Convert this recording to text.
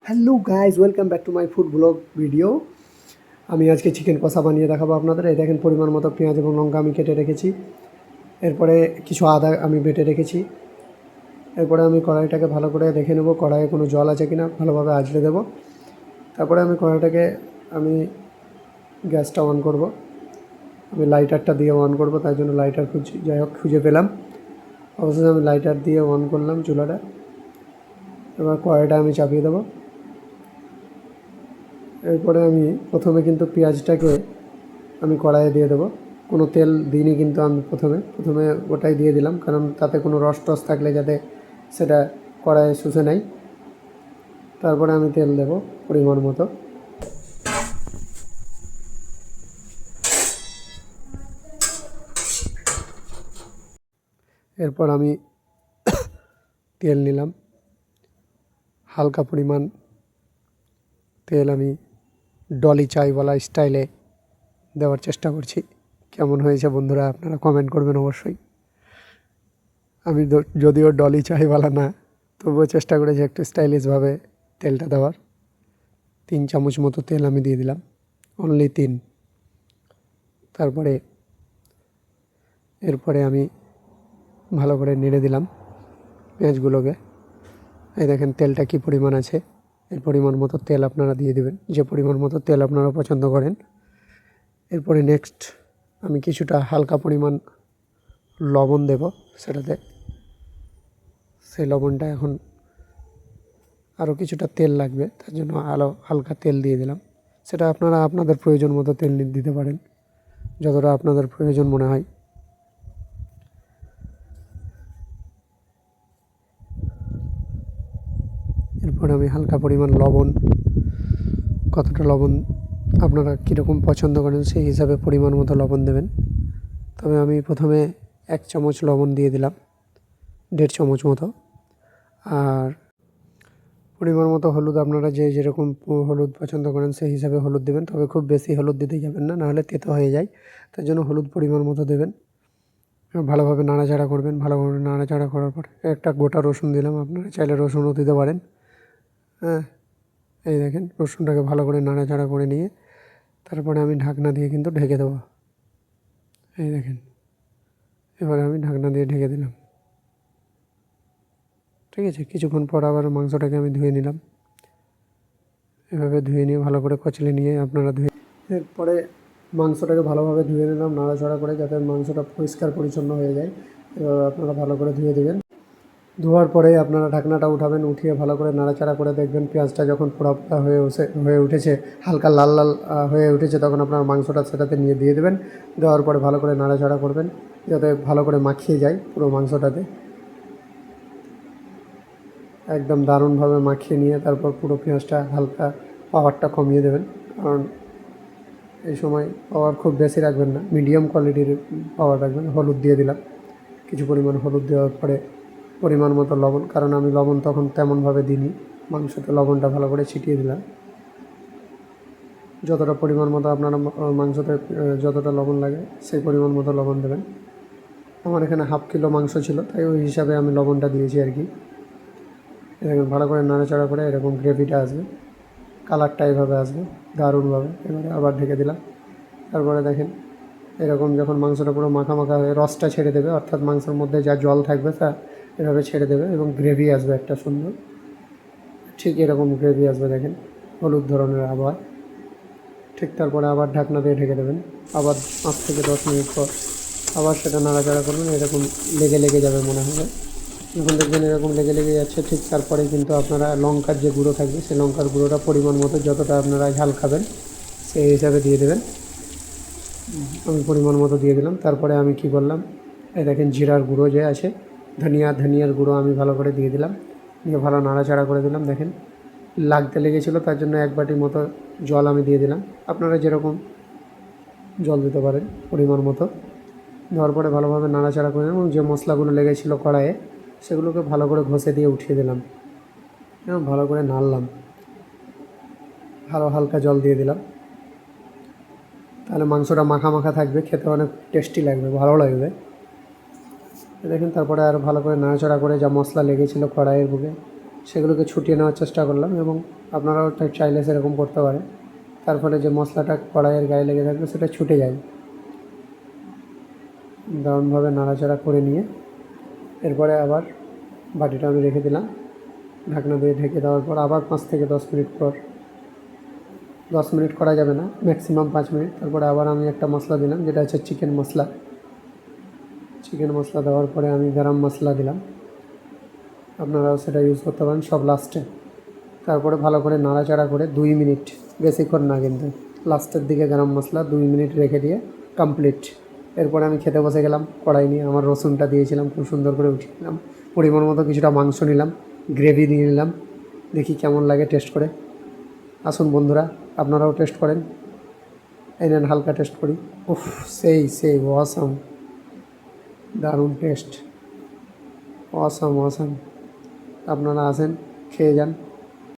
Hello guys, welcome back to my food blog video. আমি আজকে chicken কষা বানিয়ে দেখাবো আপনাদের। এই দেখেন পরিমাণ মতো পেঁয়াজ এবং লঙ্কা আমি কেটে রেখেছি। এরপরে কিছু আদা আমি বেটে রেখেছি। এরপরে আমি কড়াইটাকে ভালো করে দেখে নেব কড়াইয়ে কোনো জল আছে কি না, ভালোভাবে আঁচড়ে দেবো। তারপরে আমি কড়াইটাকে আমি গ্যাসটা অন করব। আমি লাইটারটা দিয়ে অন করব, তাই জন্য লাইটার খুঁজে পেলাম। অবশ্যই আমি লাইটার দিয়ে অন করলাম চুলাটা। এবার কড়াইটা আমি চাপিয়ে দেবো। এরপরে আমি প্রথমে কিন্তু পেঁয়াজটাকে আমি কড়াইয়ে দিয়ে দেবো। কোনো তেল দিইনি কিন্তু আমি প্রথমে ওটাই দিয়ে দিলাম, কারণ তাতে কোনো রস টস থাকলে যাতে সেটা কড়াইয়ে শুষে নেয়। তারপরে আমি তেল দেবো পরিমাণ মতো। এরপর আমি তেল নিলাম, হালকা পরিমাণ তেল আমি ডলি চাইওয়ালা স্টাইলে দেওয়ার চেষ্টা করছি। কেমন হয়েছে বন্ধুরা আপনারা কমেন্ট করবেন অবশ্যই। আমি যদিও ডলি চাইওয়ালা না, তবুও চেষ্টা করেছি একটু স্টাইলিশভাবে তেলটা দেওয়ার। 3 চামচ মতো তেল আমি দিয়ে দিলাম, অনলি 3। এরপরে আমি ভালো করে নেড়ে দিলাম পেঁয়াজগুলোকে। এই দেখেন তেলটা কী পরিমাণ আছে, এর পরিমাণ মতো তেল আপনারা দিয়ে দেবেন, যে পরিমাণ মতো তেল আপনারা পছন্দ করেন। এরপরে নেক্সট আমি কিছুটা হালকা পরিমাণ লবণ দেব সেটাতে। সেই লবণটা এখন আরও কিছুটা তেল লাগবে, তার জন্য হালকা তেল দিয়ে দিলাম। সেটা আপনারা আপনাদের প্রয়োজন মতো তেল দিতে পারেন, যতটা আপনাদের প্রয়োজন মনে হয়। এরপর আমি হালকা পরিমাণ লবণ, কতটা লবণ আপনারা কীরকম পছন্দ করেন সেই হিসাবে পরিমাণ মতো লবণ দেবেন। তবে আমি প্রথমে 1 চামচ লবণ দিয়ে দিলাম, 1.5 চামচ মতো। আর পরিমাণ মতো হলুদ, আপনারা যেরকম হলুদ পছন্দ করেন সেই হিসাবে হলুদ দেবেন। তবে খুব বেশি হলুদ দিতে যাবেন না, নাহলে তেতো হয়ে যায়। তার জন্য হলুদ পরিমাণ মতো দেবেন। ভালোভাবে নাড়াচাড়া করবেন। ভালোভাবে নাড়াচাড়া করার পর একটা গোটা রসুন দিলাম, আপনারা চাইলে রসুনও দিতে পারেন। হ্যাঁ, এই দেখেন রসুনটাকে ভালো করে নাড়াচাড়া করে নিয়ে তারপরে আমি ঢাকনা দিয়ে কিন্তু ঢেকে দেবো। এই দেখেন, এবারে আমি ঢাকনা দিয়ে ঢেকে দিলাম। ঠিক আছে, কিছুক্ষণ পর আবার মাংসটাকে আমি ধুয়ে নিলাম। এভাবে ধুয়ে নিয়ে ভালো করে কচলে নিয়ে আপনারা এরপরে মাংসটাকে ভালোভাবে ধুয়ে নিলাম নাড়াচাড়া করে, যাতে মাংসটা পরিষ্কার পরিচ্ছন্ন হয়ে যায়। এভাবে আপনারা ভালো করে ধুয়ে দেবেন। ধোয়ার পরে আপনারা ঢাকনাটা উঠাবেন, উঠিয়ে ভালো করে নাড়াচাড়া করে দেখবেন পেঁয়াজটা যখন পোড়া পোড়া হয়ে উঠেছে, হালকা লাল লাল হয়ে উঠেছে, তখন আপনার মাংসটা সেটাতে নিয়ে দিয়ে দেবেন। দেওয়ার পরে ভালো করে নাড়াচাড়া করবেন, যাতে ভালো করে মাখিয়ে যায় পুরো মাংসটাতে। একদম দারুণভাবে মাখিয়ে নিয়ে তারপর পুরো পেঁয়াজটা হালকা পাওয়ারটা কমিয়ে দেবেন, কারণ এই সময় পাওয়ার খুব বেশি রাখবেন না, মিডিয়াম কোয়ালিটির পাওয়ার রাখবেন। হলুদ দিয়ে দিলাম, কিছু পরিমাণ হলুদ দেওয়ার পরে পরিমাণ মতো লবণ, কারণ আমি লবণ তখন তেমনভাবে দিইনি, মাংসতে লবণটা ভালো করে ছিটিয়ে দিলাম। যতটা পরিমাণ মতো আপনারা মাংসতে যতটা লবণ লাগে সেই পরিমাণ মতো লবণ দেবেন। আমার এখানে 1/2 কিলো মাংস ছিল, তাই ওই হিসাবে আমি লবণটা দিয়েছি আর কি। এরকম ভালো করে নাড়াচাড়া করে এরকম গ্রেভিটা আসবে, কালারটা এভাবে আসবে দারুণভাবে। এবারে আবার ঢেকে দিলাম। তারপরে দেখেন এরকম যখন মাংসটা পুরো মাখা মাখা হয়ে রসটা ছেড়ে দেবে, অর্থাৎ মাংসের মধ্যে যা জল থাকবে তা এভাবে ছেড়ে দেবে এবং গ্রেভি আসবে একটা সুন্দর। ঠিক এরকম গ্রেভি আসবে দেখেন, হলুদ ধরনের আবার। ঠিক তারপরে আবার ঢাকনা দিয়ে ঢেকে দেবেন। আবার 5 থেকে 10 মিনিট পর আবার সেটা নাড়াচাড়া করবেন। এরকম লেগে যাবে মনে হবে, যখন দেখবেন এরকম লেগে যাচ্ছে, ঠিক তারপরেই কিন্তু আপনারা লঙ্কার যে গুঁড়ো থাকবে সেই লঙ্কার গুঁড়োটা পরিমাণ মতো যতটা আপনারা ঝাল খাবেন সেই হিসাবে দিয়ে দেবেন। আমি পরিমাণ মতো দিয়ে দিলাম। তারপরে আমি কি করলাম, এই দেখেন জিরার গুঁড়ো যে আছে, ধনিয়ার গুঁড়ো আমি ভালো করে দিয়ে দিলাম, দিয়ে ভালো নাড়াচাড়া করে দিলাম। দেখেন লাগতে লেগেছিলো, তার জন্য 1 বাটি মতো জল আমি দিয়ে দিলাম। আপনারা যেরকম জল দিতে পারেন পরিমাণ মতো। দেওয়ার পরে ভালোভাবে নাড়াচাড়া করে এবং যে মশলাগুলো লেগেছিলো কড়াইয়ে সেগুলোকে ভালো করে ঘষে দিয়ে উঠিয়ে দিলাম এবং ভালো করে নাড়লাম। হালকা জল দিয়ে দিলাম, তাহলে মাংসটা মাখা মাখা থাকবে, খেতে অনেক টেস্টি লাগবে, ভালো লাগবে। দেখেন তারপরে আর ভালো করে নাড়াচাড়া করে যা মশলা লেগেছিলো কড়াইয়ের বুকে সেগুলোকে ছুটিয়ে নেওয়ার চেষ্টা করলাম, এবং আপনারাও চাইলে সেরকম করতে পারেন। তার ফলে যে মশলাটা কড়াইয়ের গায়ে লেগে থাকবে সেটা ছুটে যায়। দারুণভাবে নাড়াচাড়া করে নিয়ে এরপরে আবার বাটিটা আমি রেখে দিলাম। ঢাকনা দিয়ে ঢেকে দেওয়ার পর আবার 5 থেকে 10 মিনিট পর, 10 মিনিট করা যাবে না, ম্যাক্সিমাম 5 মিনিট। তারপরে আবার আমি একটা মশলা দিলাম, যেটা হচ্ছে চিকেন মশলা। চিকেন মশলা দেওয়ার পরে আমি গরম মশলা দিলাম, আপনারাও সেটা ইউজ করতে পারেন সব লাস্টে। তারপরে ভালো করে নাড়াচাড়া করে 2 মিনিট, বেশিক্ষণ না কিন্তু, লাস্টের দিকে গরম মশলা 2 মিনিট রেখে দিয়ে কমপ্লিট। এরপরে আমি খেতে বসে গেলাম। কড়াই নিয়ে আমার রসুনটা দিয়েছিলাম, খুব সুন্দর করে উঠিয়ে নিলাম। পরিমাণ মতো কিছুটা মাংস নিলাম, গ্রেভি দিয়ে নিলাম, দেখি কেমন লাগে টেস্ট করে। আসুন বন্ধুরা, আপনারাও টেস্ট করেন। এই নেন হালকা টেস্ট করি। উফ, সেই অসাম, দারুণ টেস্ট, অসাম। আপনারা আসেন, খেয়ে যান।